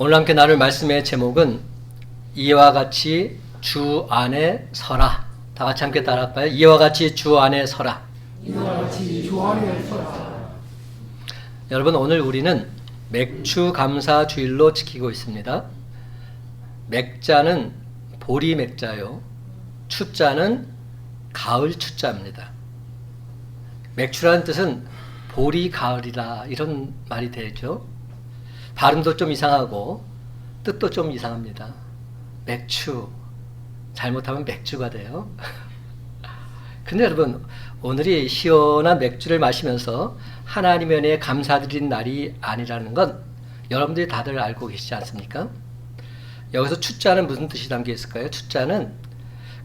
오늘 함께 나눌 말씀의 제목은 이와 같이 주 안에 서라. 다 같이 함께 따라할까요? 이와 같이 주 안에 서라. 이와 같이 주 안에 서라. 여러분, 오늘 우리는 맥주 감사 주일로 지키고 있습니다. 맥자는 보리 맥자요, 추자는 가을 추자입니다. 맥주라는 뜻은 보리 가을이라 이런 말이 되죠. 발음도 좀 이상하고 뜻도 좀 이상합니다. 맥주, 잘못하면 맥주가 돼요. 근데 여러분, 오늘이 시원한 맥주를 마시면서 하나님의 은혜에 감사드리는 날이 아니라는 건 여러분들이 다들 알고 계시지 않습니까? 여기서 추자는 무슨 뜻이 담겨 있을까요? 추자는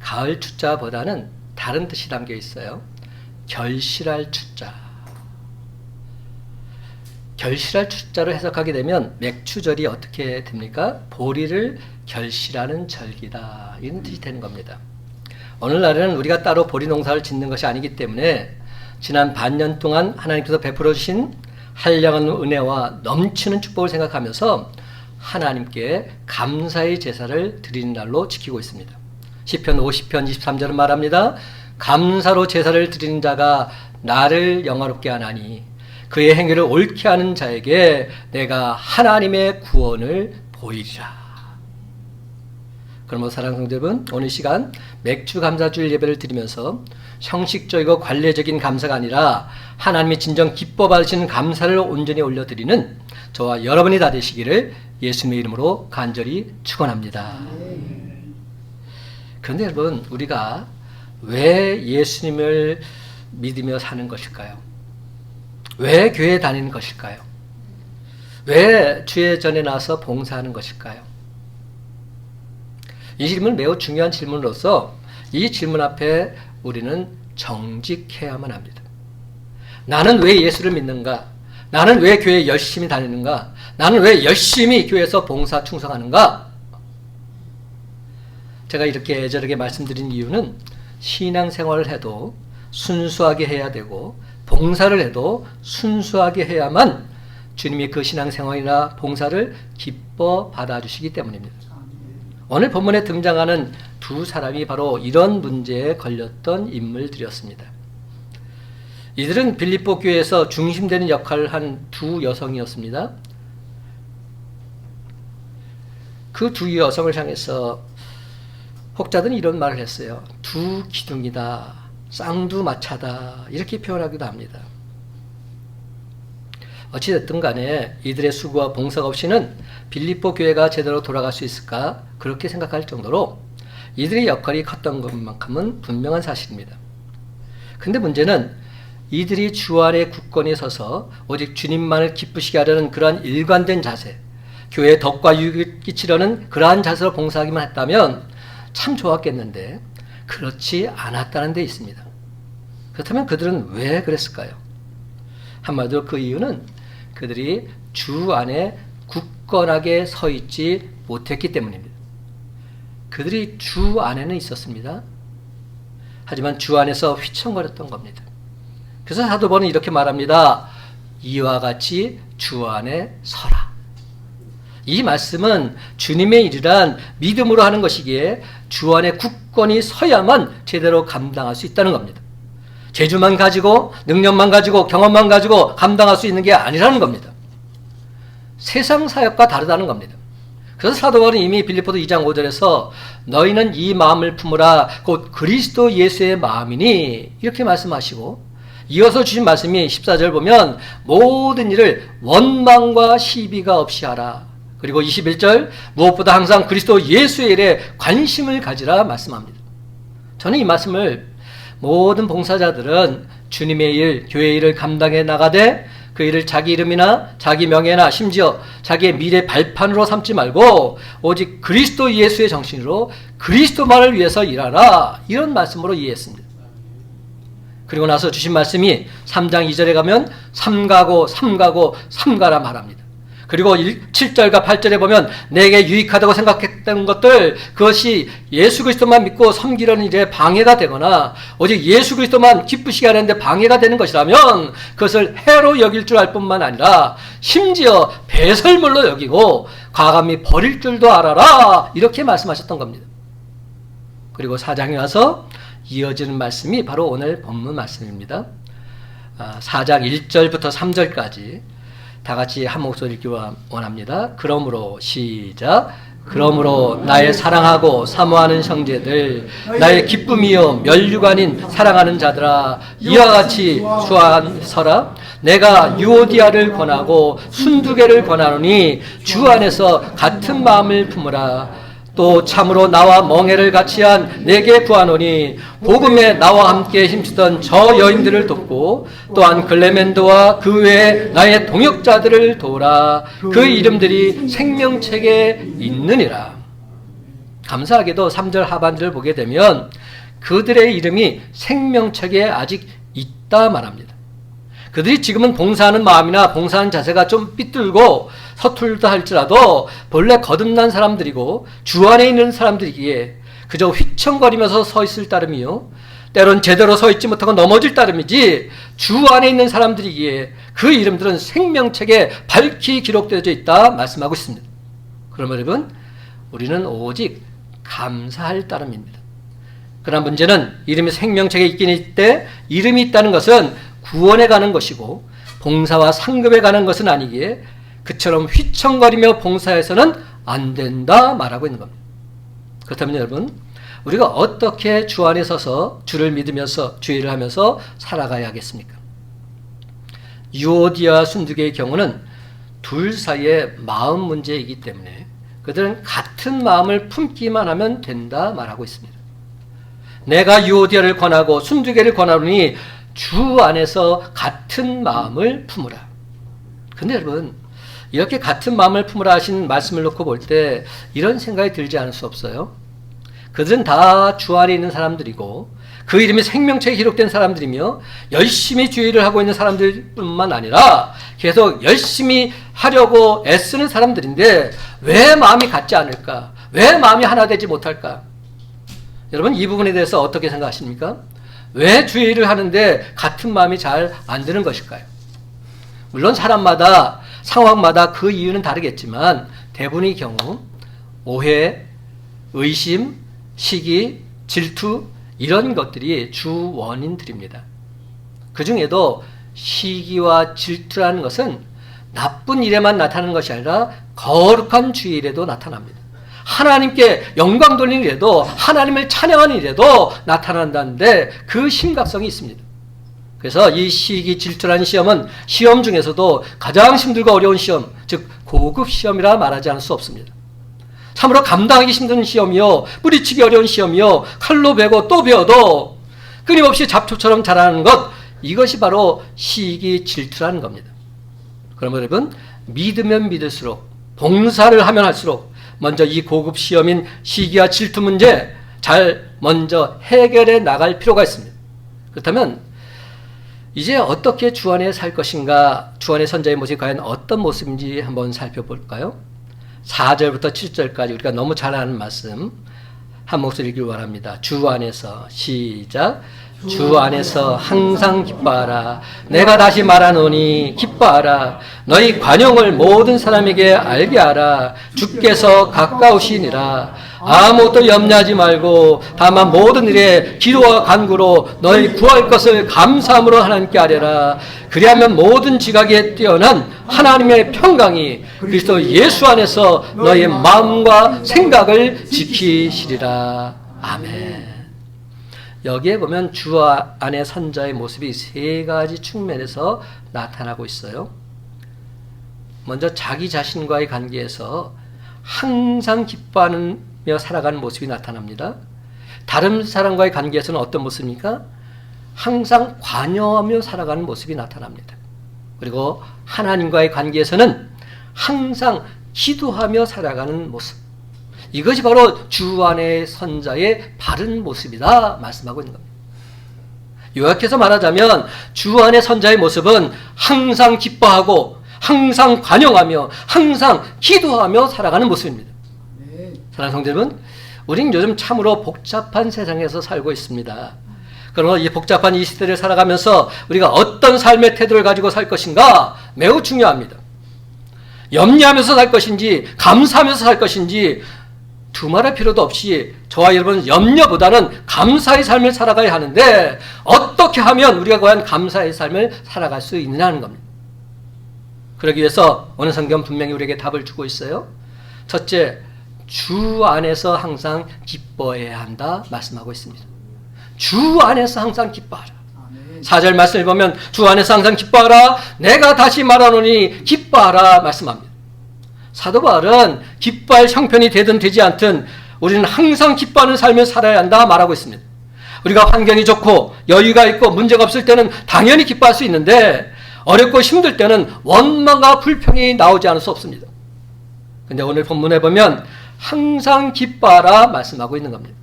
가을 추자보다는 다른 뜻이 담겨 있어요. 결실할 추자. 결실할 추자로 해석하게 되면 맥추절이 어떻게 됩니까? 보리를 결실하는 절기다, 이런 뜻이 되는 겁니다. 오늘날에는 우리가 따로 보리 농사를 짓는 것이 아니기 때문에 지난 반년 동안 하나님께서 베풀어 주신 한량한 은혜와 넘치는 축복을 생각하면서 하나님께 감사의 제사를 드리는 날로 지키고 있습니다. 시편 50편 23절은 말합니다. 감사로 제사를 드리는 자가 나를 영화롭게 하나니 그의 행위를 옳게 하는 자에게 내가 하나님의 구원을 보이리라. 그러므로 사랑하는 성도 여러분, 오늘 시간 맥주 감사주일 예배를 드리면서 형식적이고 관례적인 감사가 아니라 하나님이 진정 기뻐 받으시는 감사를 온전히 올려드리는 저와 여러분이 다 되시기를 예수님의 이름으로 간절히 축원합니다. 그런데 여러분, 우리가 왜 예수님을 믿으며 사는 것일까요? 왜 교회에 다니는 것일까요? 왜 주의 전에 나서 봉사하는 것일까요? 이 질문은 매우 중요한 질문으로서 이 질문 앞에 우리는 정직해야만 합니다. 나는 왜 예수를 믿는가? 나는 왜 교회에 열심히 다니는가? 나는 왜 열심히 교회에서 봉사 충성하는가? 제가 이렇게 애절하게 말씀드린 이유는 신앙생활을 해도 순수하게 해야 되고 봉사를 해도 순수하게 해야만 주님이 그 신앙생활이나 봉사를 기뻐 받아주시기 때문입니다. 오늘 본문에 등장하는 두 사람이 바로 이런 문제에 걸렸던 인물들이었습니다. 이들은 빌립보 교회에서 중심되는 역할을 한 두 여성이었습니다. 그 두 여성을 향해서 혹자들은 이런 말을 했어요. 두 기둥이다, 쌍두마차다, 이렇게 표현하기도 합니다. 어찌됐든 간에 이들의 수고와 봉사가 없이는 빌립보 교회가 제대로 돌아갈 수 있을까, 그렇게 생각할 정도로 이들의 역할이 컸던 것만큼은 분명한 사실입니다. 근데 문제는 이들이 주 안에 굳건히 서서 오직 주님만을 기쁘시게 하려는 그러한 일관된 자세, 교회에 덕과 유익을 끼치려는 그러한 자세로 봉사하기만 했다면 참 좋았겠는데 그렇지 않았다는 데 있습니다. 그렇다면 그들은 왜 그랬을까요? 한마디로 그 이유는 그들이 주 안에 굳건하게 서 있지 못했기 때문입니다. 그들이 주 안에는 있었습니다. 하지만 주 안에서 휘청거렸던 겁니다. 그래서 사도 바울은 이렇게 말합니다. 이와 같이 주 안에 서라. 이 말씀은 주님의 일이란 믿음으로 하는 것이기에 주 안에 굳건히 서야만 제대로 감당할 수 있다는 겁니다. 재주만 가지고 능력만 가지고 경험만 가지고 감당할 수 있는 게 아니라는 겁니다. 세상 사역과 다르다는 겁니다. 그래서 사도 바울은 이미 빌립보서 2장 5절에서 너희는 이 마음을 품으라 곧 그리스도 예수의 마음이니 이렇게 말씀하시고, 이어서 주신 말씀이 14절 보면 모든 일을 원망과 시비가 없이 하라. 그리고 21절 무엇보다 항상 그리스도 예수의 일에 관심을 가지라 말씀합니다. 저는 이 말씀을 모든 봉사자들은 주님의 일, 교회의 일을 감당해 나가되 그 일을 자기 이름이나 자기 명예나 심지어 자기의 미래 발판으로 삼지 말고 오직 그리스도 예수의 정신으로 그리스도만을 위해서 일하라, 이런 말씀으로 이해했습니다. 그리고 나서 주신 말씀이 3장 2절에 가면 삼가고 삼가고 삼가라 말합니다. 그리고 7절과 8절에 보면 내게 유익하다고 생각했던 것들, 그것이 예수 그리스도만 믿고 섬기려는 일에 방해가 되거나 오직 예수 그리스도만 기쁘시게 하는데 방해가 되는 것이라면 그것을 해로 여길 줄 알 뿐만 아니라 심지어 배설물로 여기고 과감히 버릴 줄도 알아라, 이렇게 말씀하셨던 겁니다. 그리고 4장에 와서 이어지는 말씀이 바로 오늘 본문 말씀입니다. 4장 1절부터 3절까지 다 같이 한 목소리 읽기 원합니다. 그러므로 시작. 그러므로 나의 사랑하고 사모하는 형제들, 나의 기쁨이요 면류가 아닌 사랑하는 자들아, 이와 같이 주 안에 서라. 내가 유오디아를 권하고 순두개를 권하노니 주 안에서 같은 마음을 품으라. 또 참으로 나와 멍에를 같이 한 내게 구하노니 복음에 나와 함께 힘쓰던 저 여인들을 돕고 또한 글레멘도와 그 외에 나의 동역자들을 도우라. 그 이름들이 생명책에 있느니라. 감사하게도 3절 하반절을 보게 되면 그들의 이름이 생명책에 아직 있다 말합니다. 그들이 지금은 봉사하는 마음이나 봉사하는 자세가 좀 삐뚤고 서툴다 할지라도 본래 거듭난 사람들이고 주 안에 있는 사람들이기에 그저 휘청거리면서 서 있을 따름이요, 때론 제대로 서 있지 못하고 넘어질 따름이지 주 안에 있는 사람들이기에 그 이름들은 생명책에 밝히 기록되어져 있다 말씀하고 있습니다. 그러면 여러분, 우리는 오직 감사할 따름입니다. 그러나 문제는 이름이 생명책에 있긴 있대 이름이 있다는 것은 구원에 가는 것이고 봉사와 상급에 가는 것은 아니기에 그처럼 휘청거리며 봉사해서는 안 된다 말하고 있는 겁니다. 그렇다면 여러분, 우리가 어떻게 주 안에 서서 주를 믿으면서 주의를 하면서 살아가야 하겠습니까? 유오디아와 순두개의 경우는 둘 사이의 마음 문제이기 때문에 그들은 같은 마음을 품기만 하면 된다 말하고 있습니다. 내가 유오디아를 권하고 순두개를 권하노니 주 안에서 같은 마음을 품으라. 근데 여러분, 이렇게 같은 마음을 품으라 하신 말씀을 놓고 볼 때 이런 생각이 들지 않을 수 없어요. 그들은 다 주 안에 있는 사람들이고 그 이름이 생명책에 기록된 사람들이며 열심히 주의를 하고 있는 사람들뿐만 아니라 계속 열심히 하려고 애쓰는 사람들인데 왜 마음이 같지 않을까? 왜 마음이 하나 되지 못할까? 여러분, 이 부분에 대해서 어떻게 생각하십니까? 왜 주의를 하는데 같은 마음이 잘 안 드는 것일까요? 물론 사람마다 상황마다 그 이유는 다르겠지만 대부분의 경우 오해, 의심, 시기, 질투 이런 것들이 주 원인들입니다. 그 중에도 시기와 질투라는 것은 나쁜 일에만 나타나는 것이 아니라 거룩한 주의 일에도 나타납니다. 하나님께 영광 돌리는 일에도 하나님을 찬양하는 일에도 나타난다는데 그 심각성이 있습니다. 그래서 이 시기 질투라는 시험은 시험 중에서도 가장 힘들고 어려운 시험, 즉 고급 시험이라 말하지 않을 수 없습니다. 참으로 감당하기 힘든 시험이요, 뿌리치기 어려운 시험이요, 칼로 베고 또 베어도 끊임없이 잡초처럼 자라는 것, 이것이 바로 시기 질투라는 겁니다. 그러면 여러분, 믿으면 믿을수록, 봉사를 하면 할수록 먼저 이 고급 시험인 시기와 질투 문제 잘 먼저 해결해 나갈 필요가 있습니다. 그렇다면 이제 어떻게 주 안에 살 것인가, 주 안의 선자의 모습이 과연 어떤 모습인지 한번 살펴볼까요? 4절부터 7절까지 우리가 너무 잘 아는 말씀 한 목소리 읽기를 원합니다. 주 안에서 시작. 주 안에서 항상 기뻐하라. 내가 다시 말하노니 기뻐하라. 너희 관용을 모든 사람에게 알게 하라. 주께서 가까우시니라. 아무것도 염려하지 말고 다만 모든 일에 기도와 간구로 너희 구할 것을 감사함으로 하나님께 아뢰라. 그리하면 모든 지각에 뛰어난 하나님의 평강이 그리스도 예수 안에서 너희 마음과 생각을 지키시리라. 아멘. 여기에 보면 주 안의 선자의 모습이 세 가지 측면에서 나타나고 있어요. 먼저 자기 자신과의 관계에서 항상 기뻐하며 살아가는 모습이 나타납니다. 다른 사람과의 관계에서는 어떤 모습입니까? 항상 관여하며 살아가는 모습이 나타납니다. 그리고 하나님과의 관계에서는 항상 기도하며 살아가는 모습. 이것이 바로 주 안의 선자의 바른 모습이다 말씀하고 있는 겁니다. 요약해서 말하자면 주 안의 선자의 모습은 항상 기뻐하고 항상 관용하며 항상 기도하며 살아가는 모습입니다. 사랑하는 성도 여러분, 우린 요즘 참으로 복잡한 세상에서 살고 있습니다. 그러나 이 복잡한 이 시대를 살아가면서 우리가 어떤 삶의 태도를 가지고 살 것인가 매우 중요합니다. 염려하면서 살 것인지 감사하면서 살 것인지 두말할 필요도 없이 저와 여러분은 염려보다는 감사의 삶을 살아가야 하는데 어떻게 하면 우리가 과연 감사의 삶을 살아갈 수 있느냐는 겁니다. 그러기 위해서 오늘 성경 분명히 우리에게 답을 주고 있어요. 첫째, 주 안에서 항상 기뻐해야 한다 말씀하고 있습니다. 주 안에서 항상 기뻐하라. 4절 말씀을 보면 주 안에서 항상 기뻐하라. 내가 다시 말하노니 기뻐하라 말씀합니다. 사도 바울은 기뻐할 형편이 되든 되지 않든 우리는 항상 기뻐하는 삶을 살아야 한다 말하고 있습니다. 우리가 환경이 좋고 여유가 있고 문제가 없을 때는 당연히 기뻐할 수 있는데 어렵고 힘들 때는 원망과 불평이 나오지 않을 수 없습니다. 근데 오늘 본문에 보면 항상 기뻐하라 말씀하고 있는 겁니다.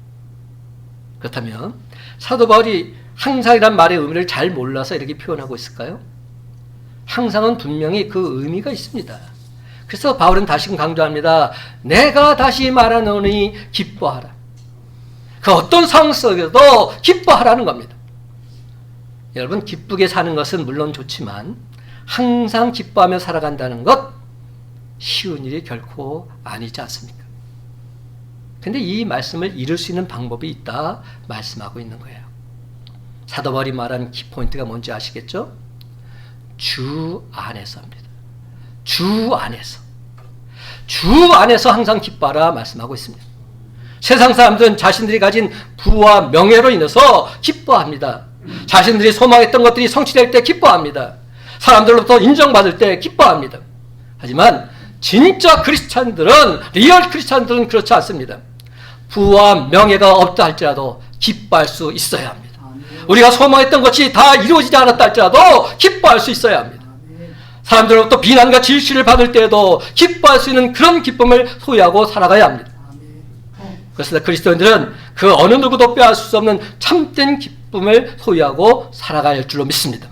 그렇다면 사도 바울이 항상이란 말의 의미를 잘 몰라서 이렇게 표현하고 있을까요? 항상은 분명히 그 의미가 있습니다. 그래서 바울은 다시금 강조합니다. 내가 다시 말하노니 기뻐하라. 그 어떤 상황 속에서도 기뻐하라는 겁니다. 여러분, 기쁘게 사는 것은 물론 좋지만 항상 기뻐하며 살아간다는 것 쉬운 일이 결코 아니지 않습니까? 근데 이 말씀을 이룰 수 있는 방법이 있다 말씀하고 있는 거예요. 사도 바울이 말하는 키포인트가 뭔지 아시겠죠? 주 안에서입니다. 주 안에서. 주 안에서 항상 기뻐하라 말씀하고 있습니다. 세상 사람들은 자신들이 가진 부와 명예로 인해서 기뻐합니다. 자신들이 소망했던 것들이 성취될 때 기뻐합니다. 사람들로부터 인정받을 때 기뻐합니다. 하지만 진짜 크리스찬들은, 리얼 크리스찬들은 그렇지 않습니다. 부와 명예가 없다 할지라도 기뻐할 수 있어야 합니다. 우리가 소망했던 것이 다 이루어지지 않았다 할지라도 기뻐할 수 있어야 합니다. 사람들로부터 비난과 질시를 받을 때에도 기뻐할 수 있는 그런 기쁨을 소유하고 살아가야 합니다. 그래서 그리스도인들은 그 어느 누구도 빼앗을 수 없는 참된 기쁨을 소유하고 살아갈 줄로 믿습니다.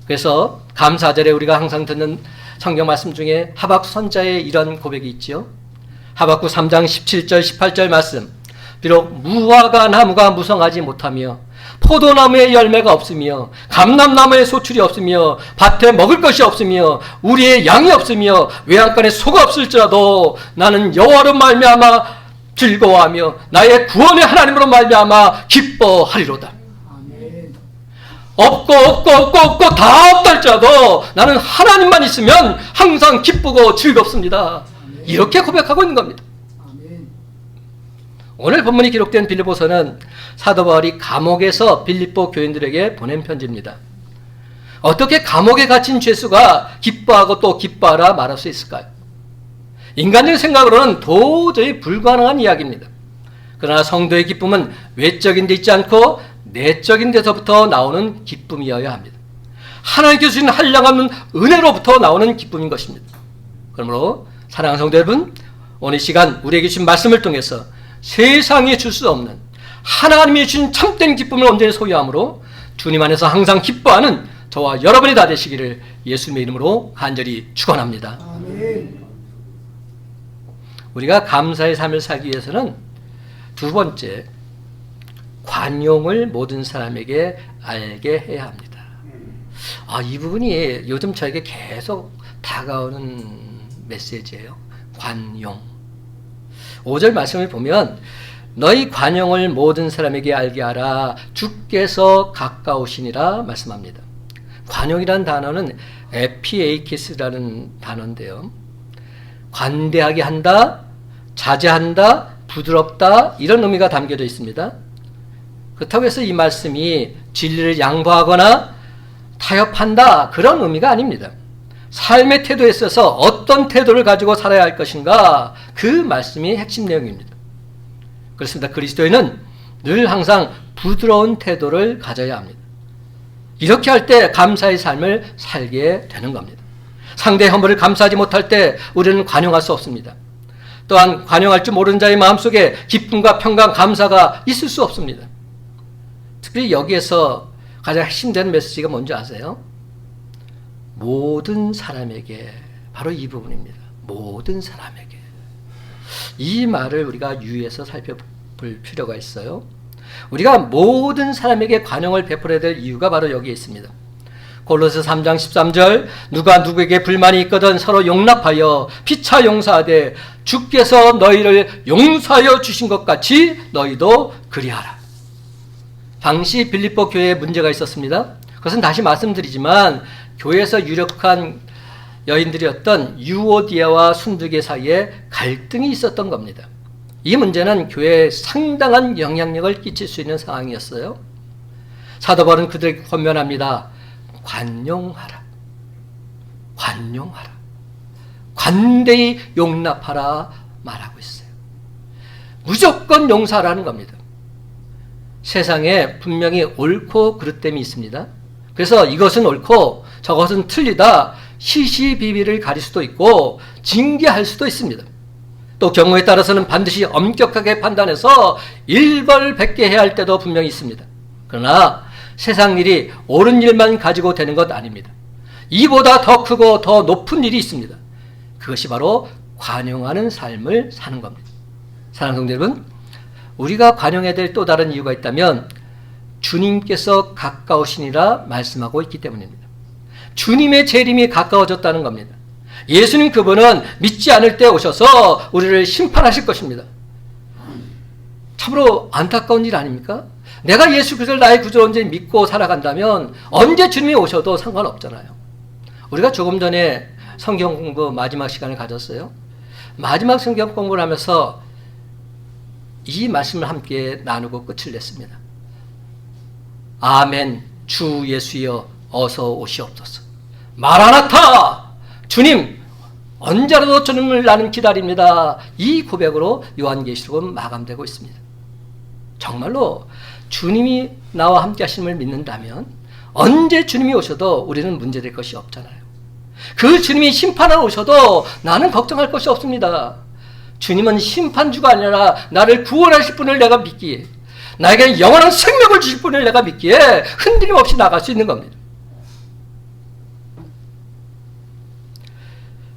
그래서 감사절에 우리가 항상 듣는 성경 말씀 중에 하박국 선자의 이런 고백이 있지요. 하박국 3장 17절 18절 말씀. 비록 무화과 나무가 무성하지 못하며 포도나무에 열매가 없으며 감람나무에 소출이 없으며 밭에 먹을 것이 없으며 우리의 양이 없으며 외양간에 소가 없을지라도 나는 여호와로 말미암아 즐거워하며 나의 구원의 하나님으로 말미암아 기뻐하리로다. 없고 다 없다 할지라도 나는 하나님만 있으면 항상 기쁘고 즐겁습니다. 이렇게 고백하고 있는 겁니다. 오늘 본문이 기록된 빌립보서는 사도 바울이 감옥에서 빌립보 교인들에게 보낸 편지입니다. 어떻게 감옥에 갇힌 죄수가 기뻐하고 또 기뻐하라 말할 수 있을까요? 인간적인 생각으로는 도저히 불가능한 이야기입니다. 그러나 성도의 기쁨은 외적인 데 있지 않고 내적인 데서부터 나오는 기쁨이어야 합니다. 하나님께서 주신 한량없는 은혜로부터 나오는 기쁨인 것입니다. 그러므로 사랑하는 성도 여러분, 오늘 시간 우리에게 주신 말씀을 통해서 세상에 줄 수 없는 하나님이 주신 참된 기쁨을 온전히 소유함으로 주님 안에서 항상 기뻐하는 저와 여러분이 다 되시기를 예수님의 이름으로 간절히 축원합니다. 우리가 감사의 삶을 살기 위해서는 두 번째, 관용을 모든 사람에게 알게 해야 합니다. 이 부분이 요즘 저에게 계속 다가오는 메시지예요. 관용. 5절 말씀을 보면 너희 관용을 모든 사람에게 알게 하라. 주께서 가까우시니라 말씀합니다. 관용이라는 단어는 에피에이키스라는 단어인데요. 관대하게 한다, 자제한다, 부드럽다 이런 의미가 담겨져 있습니다. 그렇다고 해서 이 말씀이 진리를 양보하거나 타협한다 그런 의미가 아닙니다. 삶의 태도에 있어서 어떤 태도를 가지고 살아야 할 것인가 그 말씀이 핵심 내용입니다. 그렇습니다. 그리스도인은 늘 항상 부드러운 태도를 가져야 합니다. 이렇게 할 때 감사의 삶을 살게 되는 겁니다. 상대의 허물을 감사하지 못할 때 우리는 관용할 수 없습니다. 또한 관용할 줄 모르는 자의 마음속에 기쁨과 평강, 감사가 있을 수 없습니다. 특별히 여기에서 가장 핵심되는 메시지가 뭔지 아세요? 모든 사람에게, 바로 이 부분입니다. 모든 사람에게. 이 말을 우리가 유의해서 살펴볼 필요가 있어요. 우리가 모든 사람에게 관용을 베풀어야 될 이유가 바로 여기에 있습니다. 골로새 3장 13절, 누가 누구에게 불만이 있거든 서로 용납하여 피차 용서하되 주께서 너희를 용서하여 주신 것 같이 너희도 그리하라. 당시 빌립보 교회에 문제가 있었습니다. 그것은 다시 말씀드리지만 교회에서 유력한 여인들이었던 유오디아와 순두계 사이에 갈등이 있었던 겁니다. 이 문제는 교회에 상당한 영향력을 끼칠 수 있는 상황이었어요. 사도 바울은 그들에게 권면합니다. 관용하라. 관용하라. 관대히 용납하라 말하고 있어요. 무조건 용서하라는 겁니다. 세상에 분명히 옳고 그릇됨이 있습니다. 그래서 이것은 옳고 저것은 틀리다 시시비비를 가릴 수도 있고 징계할 수도 있습니다. 또 경우에 따라서는 반드시 엄격하게 판단해서 일벌백계 해야 할 때도 분명히 있습니다. 그러나 세상 일이 옳은 일만 가지고 되는 것 아닙니다. 이보다 더 크고 더 높은 일이 있습니다. 그것이 바로 관용하는 삶을 사는 겁니다. 사랑하는 성도 여러분, 우리가 관용해야 될 또 다른 이유가 있다면 주님께서 가까우시니라 말씀하고 있기 때문입니다. 주님의 재림이 가까워졌다는 겁니다. 예수님 그분은 믿지 않을 때 오셔서 우리를 심판하실 것입니다. 참으로 안타까운 일 아닙니까? 내가 예수 그리스도를 나의 구주로 언제 믿고 살아간다면 언제 주님이 오셔도 상관없잖아요. 우리가 조금 전에 성경 공부 마지막 시간을 가졌어요. 마지막 성경 공부를 하면서 이 말씀을 함께 나누고 끝을 냈습니다. 아멘, 주 예수여 어서 오시옵소서. 마라나타, 주님 언제라도 주님을 나는 기다립니다. 이 고백으로 요한계시록은 마감되고 있습니다. 정말로 주님이 나와 함께 하심을 믿는다면 언제 주님이 오셔도 우리는 문제될 것이 없잖아요. 그 주님이 심판하러 오셔도 나는 걱정할 것이 없습니다. 주님은 심판주가 아니라 나를 구원하실 분을 내가 믿기에, 나에게 영원한 생명을 주실 분을 내가 믿기에 흔들림 없이 나갈 수 있는 겁니다.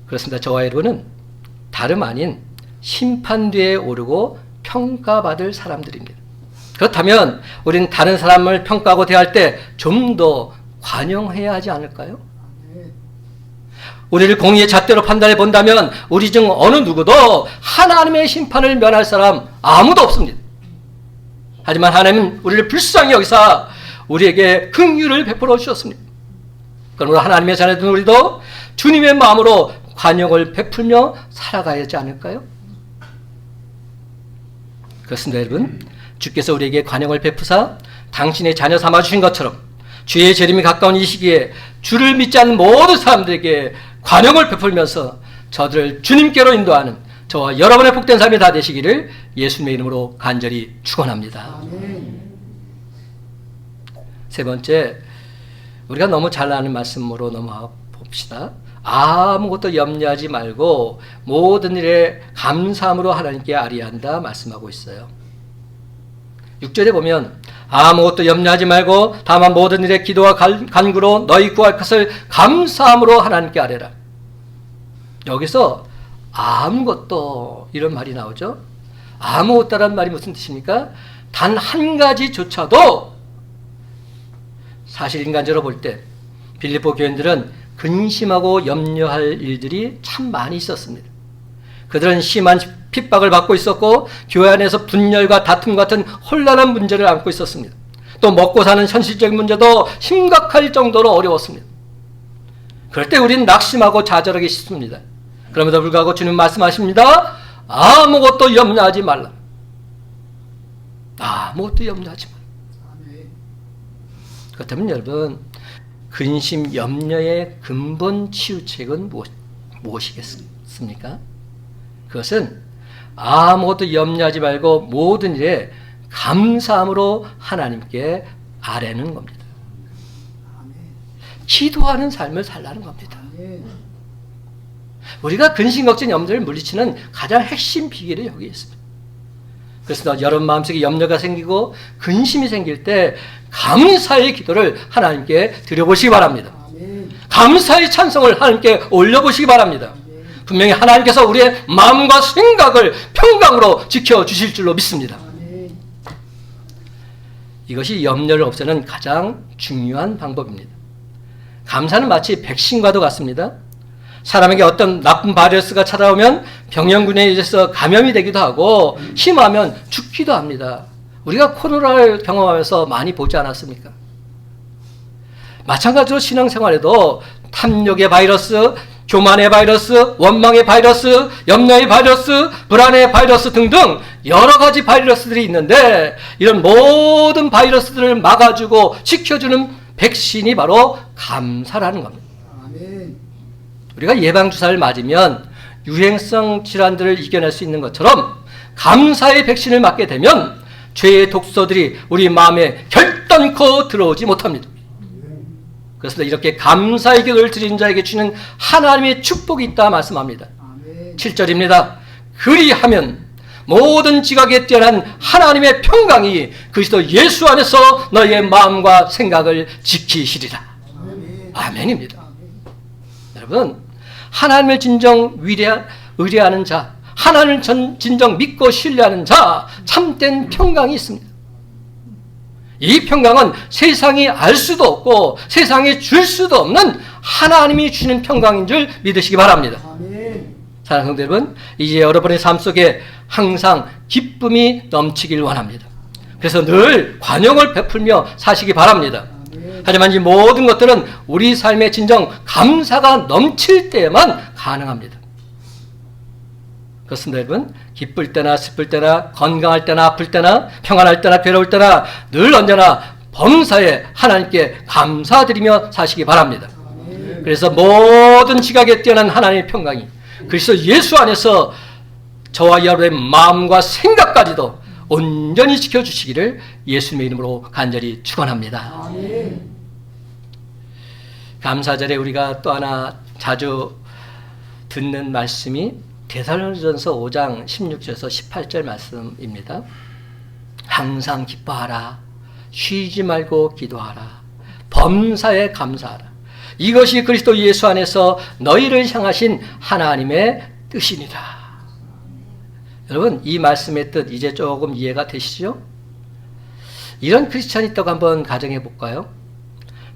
그렇습니다. 저와 여러분은 다름 아닌 심판대에 오르고 평가받을 사람들입니다. 그렇다면 우리는 다른 사람을 평가하고 대할 때 좀 더 관용해야 하지 않을까요? 우리를 공의의 잣대로 판단해 본다면 우리 중 어느 누구도 하나님의 심판을 면할 사람 아무도 없습니다. 하지만 하나님은 우리를 불쌍히 여기사 우리에게 긍휼을 베풀어 주셨습니다. 그러므로 하나님의 자녀된 우리도 주님의 마음으로 관용을 베풀며 살아가야 하지 않을까요? 그렇습니다, 여러분. 주께서 우리에게 관용을 베푸사 당신의 자녀 삼아주신 것처럼 주의 재림이 가까운 이 시기에 주를 믿지 않는 모든 사람들에게 관용을 베풀면서 저들을 주님께로 인도하는 저와 여러분의 복된 삶이 다 되시기를 예수님의 이름으로 간절히 축원합니다. 세 번째, 우리가 너무 잘 아는 말씀으로 넘어가 봅시다. 아무것도 염려하지 말고 모든 일에 감사함으로 하나님께 아뢰한다 말씀하고 있어요. 6절에 보면 아무것도 염려하지 말고 다만 모든 일에 기도와 간구로 너희 구할 것을 감사함으로 하나님께 아뢰라. 여기서 아무것도 이런 말이 나오죠. 아무것도란 말이 무슨 뜻입니까? 단 한 가지조차도 사실 인간적으로 볼 때 빌립보 교인들은 근심하고 염려할 일들이 참 많이 있었습니다. 그들은 심한 핍박을 받고 있었고 교회 안에서 분열과 다툼 같은 혼란한 문제를 안고 있었습니다. 또 먹고 사는 현실적인 문제도 심각할 정도로 어려웠습니다. 그럴 때 우리는 낙심하고 좌절하기 쉽습니다. 그럼에도 불구하고 주님 말씀하십니다. 아무것도 염려하지 말라. 아무것도 염려하지 말라. 그렇다면 여러분, 근심, 염려의 근본 치유책은 무엇이겠습니까? 그것은 아무것도 염려하지 말고 모든 일에 감사함으로 하나님께 아뢰는 겁니다. 기도하는 삶을 살라는 겁니다. 우리가 근심, 걱정, 염려를 물리치는 가장 핵심 비결이 여기 있습니다. 그래서 여러분 마음속에 염려가 생기고 근심이 생길 때 감사의 기도를 하나님께 드려보시기 바랍니다. 감사의 찬송을 하나님께 올려보시기 바랍니다. 분명히 하나님께서 우리의 마음과 생각을 평강으로 지켜주실 줄로 믿습니다. 이것이 염려를 없애는 가장 중요한 방법입니다. 감사는 마치 백신과도 같습니다. 사람에게 어떤 나쁜 바이러스가 찾아오면 병원군에 의해서 감염이 되기도 하고 심하면 죽기도 합니다. 우리가 코로나를 경험하면서 많이 보지 않았습니까? 마찬가지로 신앙생활에도 탐욕의 바이러스, 교만의 바이러스, 원망의 바이러스, 염려의 바이러스, 불안의 바이러스 등등 여러 가지 바이러스들이 있는데 이런 모든 바이러스들을 막아주고 지켜주는 백신이 바로 감사라는 겁니다. 아멘. 우리가 예방주사를 맞으면 유행성 질환들을 이겨낼 수 있는 것처럼 감사의 백신을 맞게 되면 죄의 독소들이 우리 마음에 결단코 들어오지 못합니다. 그래서 이렇게 감사의 기도를 드린 자에게 주는 하나님의 축복이 있다 말씀합니다. 아멘. 7절입니다. 그리하면 모든 지각에 뛰어난 하나님의 평강이 그리스도 예수 안에서 너희의 마음과 생각을 지키시리라. 아멘. 아멘입니다. 여러분, 하나님을 진정 의뢰하는 자, 하나님을 진정 믿고 신뢰하는 자, 참된 평강이 있습니다. 이 평강은 세상이 알 수도 없고 세상이 줄 수도 없는 하나님이 주는 평강인 줄 믿으시기 바랍니다. 아멘. 사랑하는 성도 여러분, 이제 여러분의 삶 속에 항상 기쁨이 넘치길 원합니다. 그래서 늘 관용을 베풀며 사시기 바랍니다. 하지만 이 모든 것들은 우리 삶의 진정 감사가 넘칠 때에만 가능합니다. 그렇습니다, 여러분. 기쁠 때나 슬플 때나 건강할 때나 아플 때나 평안할 때나 괴로울 때나 늘 언제나 범사에 하나님께 감사드리며 사시기 바랍니다. 그래서 모든 지각에 뛰어난 하나님의 평강이 그리스도 예수 안에서 저와 여러분의 마음과 생각까지도 온전히 지켜주시기를 예수님의 이름으로 간절히 축원합니다. 아멘. 감사절에 우리가 또 하나 자주 듣는 말씀이 데살로니가전서 5장 16절에서 18절 말씀입니다. 항상 기뻐하라. 쉬지 말고 기도하라. 범사에 감사하라. 이것이 그리스도 예수 안에서 너희를 향하신 하나님의 뜻이니라. 여러분, 이 말씀의 뜻 이제 조금 이해가 되시죠? 이런 크리스찬이 있다고 한번 가정해 볼까요?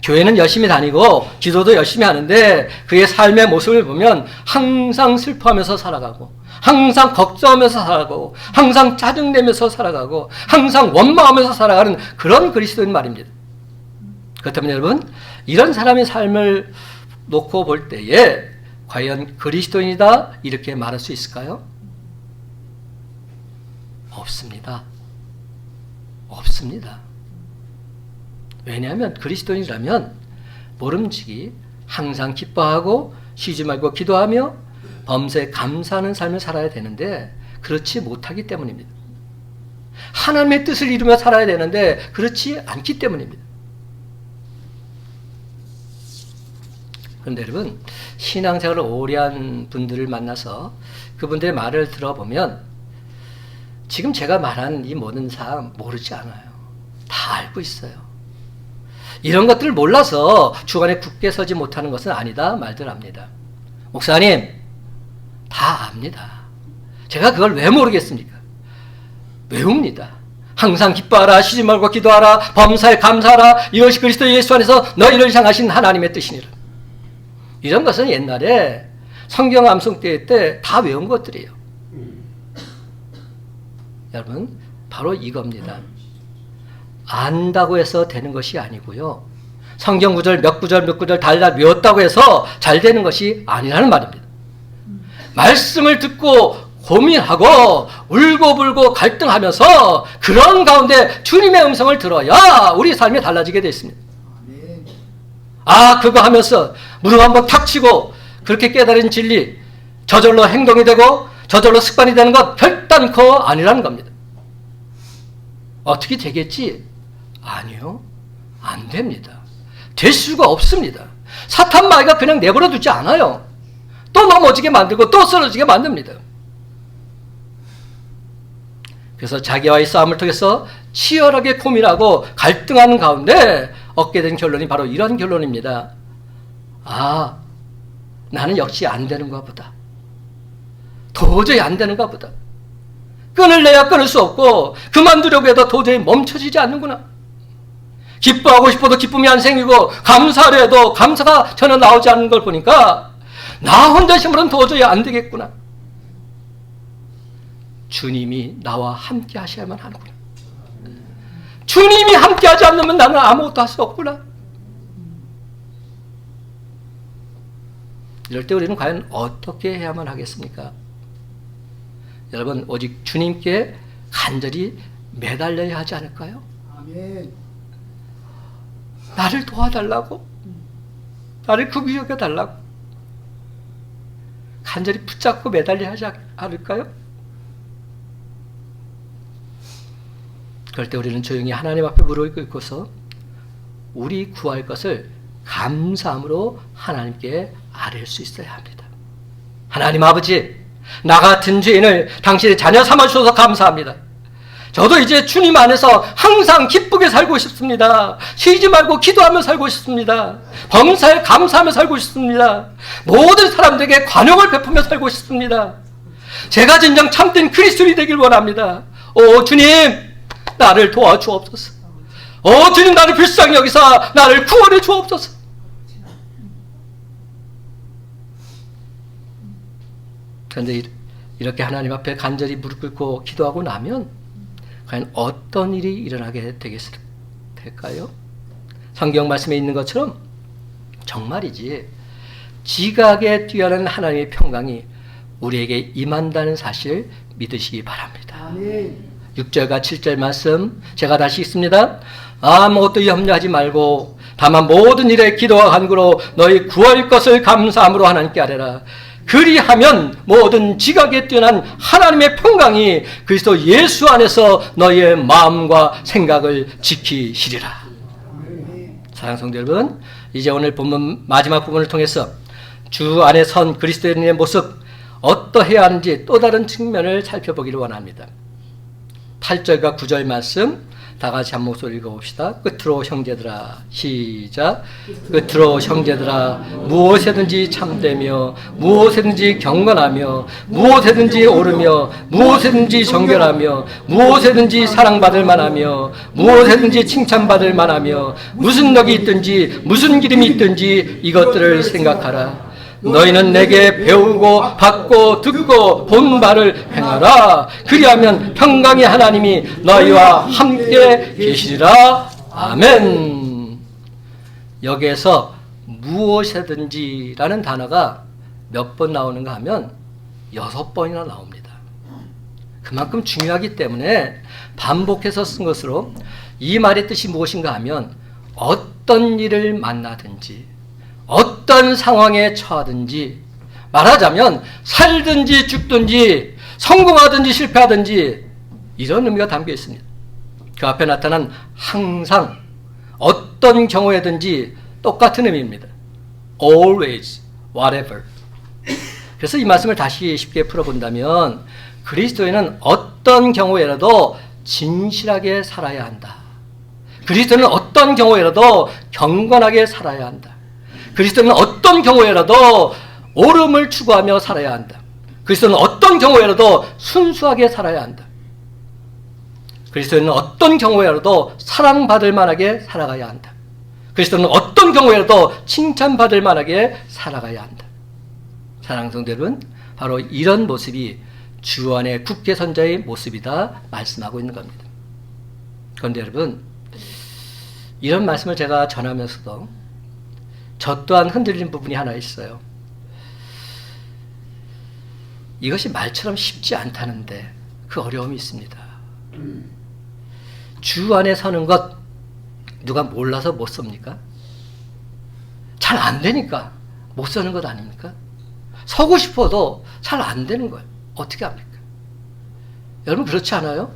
교회는 열심히 다니고 기도도 열심히 하는데 그의 삶의 모습을 보면 항상 슬퍼하면서 살아가고 항상 걱정하면서 살아가고 항상 짜증내면서 살아가고 항상 원망하면서 살아가는 그런 그리스도인 말입니다. 그렇다면 여러분, 이런 사람의 삶을 놓고 볼 때에 과연 그리스도인이다 이렇게 말할 수 있을까요? 없습니다. 없습니다. 왜냐하면 그리스도인이라면 모름지기 항상 기뻐하고 쉬지 말고 기도하며 범사에 감사하는 삶을 살아야 되는데 그렇지 못하기 때문입니다. 하나님의 뜻을 이루며 살아야 되는데 그렇지 않기 때문입니다. 그런데 여러분, 신앙생활을 오래 한 분들을 만나서 그분들의 말을 들어보면 지금 제가 말한 이 모든 사항 모르지 않아요. 다 알고 있어요. 이런 것들을 몰라서 주관에 굳게 서지 못하는 것은 아니다 말들 합니다. 목사님, 다 압니다. 제가 그걸 왜 모르겠습니까? 외웁니다. 항상 기뻐하라, 쉬지 말고 기도하라, 범사에 감사하라, 이것이 그리스도 예수 안에서 너희를 향하신 하나님의 뜻이니라. 이런 것은 옛날에 성경 암송대 때 다 외운 것들이에요. 여러분, 바로 이겁니다. 안다고 해서 되는 것이 아니고요. 성경 구절 몇 구절 달달 외웠다고 해서 잘 되는 것이 아니라는 말입니다. 말씀을 듣고 고민하고 울고불고 갈등하면서 그런 가운데 주님의 음성을 들어야 우리 삶이 달라지게 되어 있습니다. 아, 그거 하면서 무릎 한번 탁 치고 그렇게 깨달은 진리 저절로 행동이 되고 저절로 습관이 되는 것 결단코 아니라는 겁니다. 어떻게 되겠지? 아니요. 안 됩니다. 될 수가 없습니다. 사탄 마귀가 그냥 내버려 두지 않아요. 또 넘어지게 만들고 또 쓰러지게 만듭니다. 그래서 자기와의 싸움을 통해서 치열하게 고민하고 갈등하는 가운데 얻게 된 결론이 바로 이런 결론입니다. 아, 나는 역시 안 되는가 보다. 도저히 안 되는가 보다. 끊을래야 끊을 수 없고 그만두려고 해도 도저히 멈춰지지 않는구나. 기뻐하고 싶어도 기쁨이 안 생기고 감사를 해도 감사가 전혀 나오지 않는 걸 보니까 나 혼자 힘으로는 도저히 안 되겠구나. 주님이 나와 함께 하셔야만 하는구나. 주님이 함께 하지 않으면 나는 아무것도 할 수 없구나. 이럴 때 우리는 과연 어떻게 해야만 하겠습니까? 여러분, 오직 주님께 간절히 매달려야 하지 않을까요? 아멘. 나를 도와달라고, 나를 구비 여겨달라고 간절히 붙잡고 매달려야 하지 않을까요? 그럴 때 우리는 조용히 하나님 앞에 무릎을 꿇고서 우리 구할 것을 감사함으로 하나님께 아뢰 수 있어야 합니다. 하나님 아버지, 나 같은 죄인을 당신의 자녀 삼아주셔서 감사합니다. 저도 이제 주님 안에서 항상 기쁘게 살고 싶습니다. 쉬지 말고 기도하며 살고 싶습니다. 범사에 감사하며 살고 싶습니다. 모든 사람들에게 관용을 베푸며 살고 싶습니다. 제가 진정 참된 그리스도인이 되길 원합니다. 오 주님, 나를 도와주옵소서. 오 주님, 나를 불쌍히 여기사 나를 구원해 주옵소서. 그런데 이렇게 하나님 앞에 간절히 무릎 꿇고 기도하고 나면 과연 어떤 일이 일어나게 될까요? 성경 말씀에 있는 것처럼 정말이지 지각에 뛰어난 하나님의 평강이 우리에게 임한다는 사실 믿으시기 바랍니다. 아멘. 6절과 7절 말씀 제가 다시 읽습니다. 아무것도 염려하지 말고 다만 모든 일에 기도와 간구로 너희 구할 것을 감사함으로 하나님께 아뢰라. 그리하면 모든 지각에 뛰어난 하나님의 평강이 그리스도 예수 안에서 너희의 마음과 생각을 지키시리라. 사랑하는 성도 여러분, 이제 오늘 본문 마지막 부분을 통해서 주 안에 선 그리스도인의 모습 어떠해야 하는지 또 다른 측면을 살펴보기를 원합니다. 8절과 9절 말씀 다 같이 한 목소리 읽어봅시다. 끝으로 형제들아, 시작. 끝으로 형제들아, 무엇에든지 참되며 무엇에든지 경건하며 무엇에든지 옳으며 무엇에든지 정결하며 무엇에든지 사랑받을 만하며 무엇에든지 칭찬받을 만하며 무슨 덕이 있든지 무슨 기름이 있든지 이것들을 생각하라. 너희는 내게 배우고 받고 듣고 본 바를 행하라. 그리하면 평강의 하나님이 너희와 함께 계시리라. 아멘. 여기에서 무엇이든지라는 단어가 몇 번 나오는가 하면 6번이나 나옵니다. 그만큼 중요하기 때문에 반복해서 쓴 것으로 이 말의 뜻이 무엇인가 하면 어떤 일을 만나든지 어떤 상황에 처하든지, 말하자면 살든지 죽든지 성공하든지 실패하든지 이런 의미가 담겨 있습니다. 그 앞에 나타난 항상 어떤 경우에든지 똑같은 의미입니다. Always, whatever. 그래서 이 말씀을 다시 쉽게 풀어본다면 그리스도인은 어떤 경우에라도 진실하게 살아야 한다. 그리스도인은 어떤 경우에라도 경건하게 살아야 한다. 그리스도는 어떤 경우에라도 옳음을 추구하며 살아야 한다. 그리스도는 어떤 경우에라도 순수하게 살아야 한다. 그리스도는 어떤 경우에라도 사랑받을 만하게 살아가야 한다. 그리스도는 어떤 경우에라도 칭찬받을 만하게 살아가야 한다. 사랑하는 성도 여러분, 바로 이런 모습이 주 안의 국회선자의 모습이다 말씀하고 있는 겁니다. 그런데 여러분, 이런 말씀을 제가 전하면서도 저 또한 흔들린 부분이 하나 있어요. 이것이 말처럼 쉽지 않다는데 그 어려움이 있습니다. 주 안에 서는 것 누가 몰라서 못 섭니까? 잘 안 되니까 못 서는 것 아닙니까? 서고 싶어도 잘 안 되는 거예요. 어떻게 합니까? 여러분 그렇지 않아요?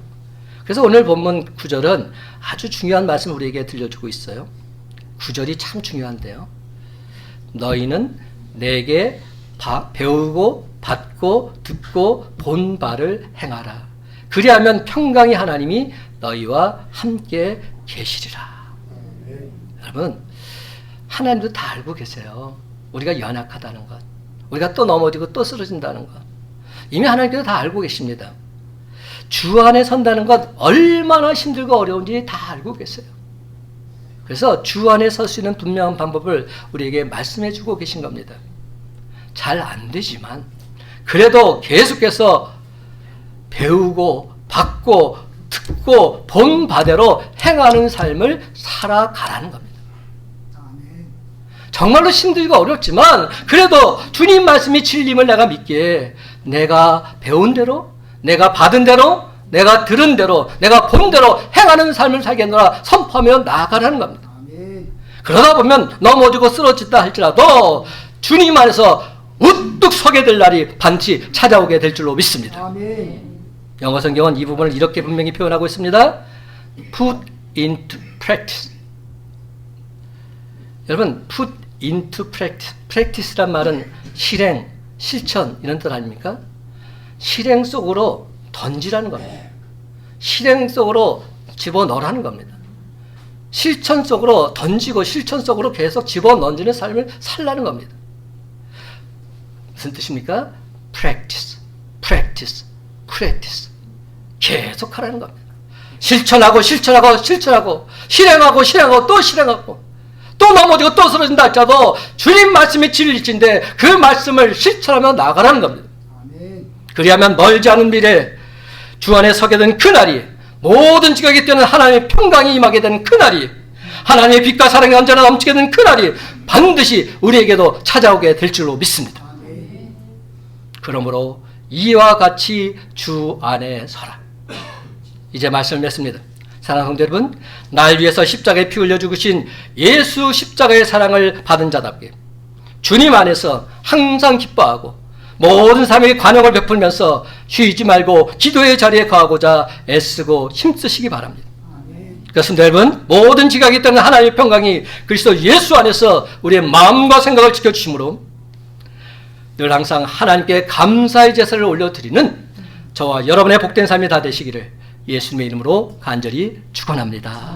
그래서 오늘 본문 9절은 아주 중요한 말씀을 우리에게 들려주고 있어요. 9절이 참 중요한데요. 너희는 내게 배우고 받고 듣고 본 바를 행하라. 그리하면 평강의 하나님이 너희와 함께 계시리라. 여러분, 하나님도 다 알고 계세요. 우리가 연약하다는 것, 우리가 또 넘어지고 또 쓰러진다는 것, 이미 하나님께서 다 알고 계십니다. 주 안에 선다는 것 얼마나 힘들고 어려운지 다 알고 계세요. 그래서 주 안에 설 수 있는 분명한 방법을 우리에게 말씀해 주고 계신 겁니다. 잘 안 되지만 그래도 계속해서 배우고 받고 듣고 본 바대로 행하는 삶을 살아가라는 겁니다. 아멘. 정말로 힘들고 어렵지만 그래도 주님 말씀이 진리임을 내가 믿기에 내가 배운 대로, 내가 받은 대로, 내가 들은 대로, 내가 본 대로 행하는 삶을 살겠노라 선포하며 나아가라는 겁니다. 아멘. 그러다 보면 넘어지고 쓰러졌다 할지라도 주님 안에서 우뚝 서게 될 날이 반드시 찾아오게 될 줄로 믿습니다. 아멘. 영어 성경은 이 부분을 이렇게 분명히 표현하고 있습니다. Put into practice. 여러분, put into practice. practice란 말은 실행, 실천 이런 뜻 아닙니까? 실행 속으로 던지라는 겁니다. 실행 속으로 집어넣으라는 겁니다. 실천 속으로 던지고 실천 속으로 계속 집어넣는 삶을 살라는 겁니다. 무슨 뜻입니까? practice, practice, practice. 계속 하라는 겁니다. 실천하고 실천하고 실천하고 실행하고 실행하고 또 실행하고 또 넘어지고 또 쓰러진다 할지라도 주님 말씀이 진리인데 그 말씀을 실천하며 나가라는 겁니다. 아멘. 그리하면 멀지 않은 미래 주 안에 서게 된 그날이 모든 지각이 뛰는 하나님의 평강이 임하게 된 그날이 하나님의 빛과 사랑이 언제나 넘치게 된 그날이 반드시 우리에게도 찾아오게 될 줄로 믿습니다. 아멘. 그러므로 이와 같이 주 안에 서라. 이제 말씀을 맺습니다. 사랑하는 성도 여러분, 날 위해서 십자가에 피 흘려 죽으신 예수 십자가의 사랑을 받은 자답게 주님 안에서 항상 기뻐하고 모든 삶의 관용을 베풀면서 쉬지 말고 기도의 자리에 거하고자 애쓰고 힘쓰시기 바랍니다. 아멘. 그렇습니다. 여러분, 모든 지각이 있다는 하나님의 평강이 그리스도 예수 안에서 우리의 마음과 생각을 지켜주시므로 늘 항상 하나님께 감사의 제사를 올려드리는 저와 여러분의 복된 삶이 다 되시기를 예수님의 이름으로 간절히 축원합니다.